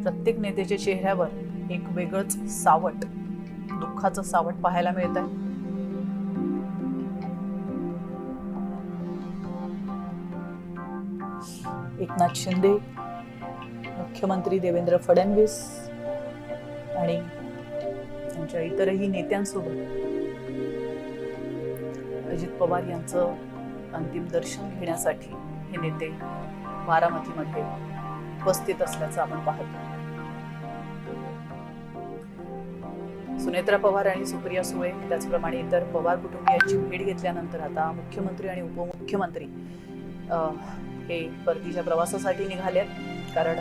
प्रत्येक नेत्याच्या चेहऱ्यावर एक वेगळंच सावट, दुःखाचं सावट पाहायला मिळत आहे. एकनाथ शिंदे, मुख्यमंत्री देवेंद्र फडणवीस आणि त्यांच्या इतरही नेत्यांसोबत अजित पवार यांचं अंतिम दर्शन घेण्यासाठी हे नेते बारामतीमध्ये उपस्थित असल्याचं आपण पाहतो. सुनेत्रा पवार आणि सुप्रिया सुळे त्याचप्रमाणे इतर पवार कुटुंबियांची भेट घेतल्यानंतर आता मुख्यमंत्री आणि उपमुख्यमंत्री हे परतीच्या प्रवासासाठी निघाले, कारण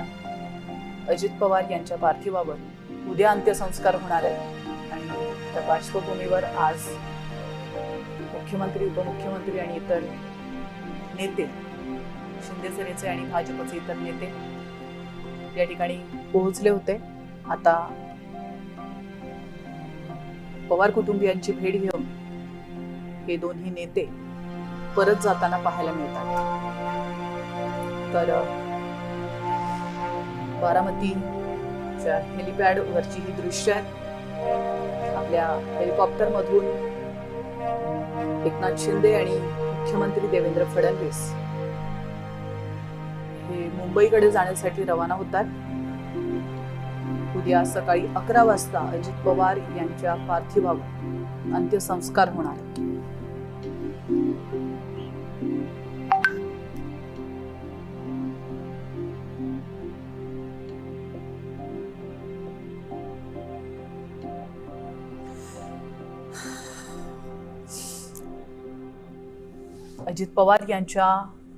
अजित पवार यांच्या पार्थिवावर उद्या अंत्यसंस्कार होणार आहेत आणि त्या पार्श्वभूमीवर आज मुख्यमंत्री, उपमुख्यमंत्री आणि इतर नेते, शिंदे सेनेचे आणि भाजपचे इतर नेते या ठिकाणी पोहोचले होते. आता पवार कुटुंबियांची भेट घेऊन हे दोन्ही नेते परत जाताना पाहायला मिळतात. तर बारामतीच्या हेलिपॅड वरची ही दृश्य आहेत. आपल्या हेलिकॉप्टर मधून एकनाथ शिंदे आणि मुख्यमंत्री देवेंद्र फडणवीस हे मुंबईकडे जाण्यासाठी रवाना होतात. उद्या सकाळी 11 वाजता अजित पवार यांच्या पार्थिवावर अंत्यसंस्कार होणार. अजित पवार यांच्या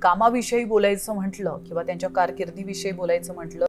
कामाविषयी बोलायचं म्हटलं किंवा त्यांच्या कारकिर्दीविषयी बोलायचं म्हटलं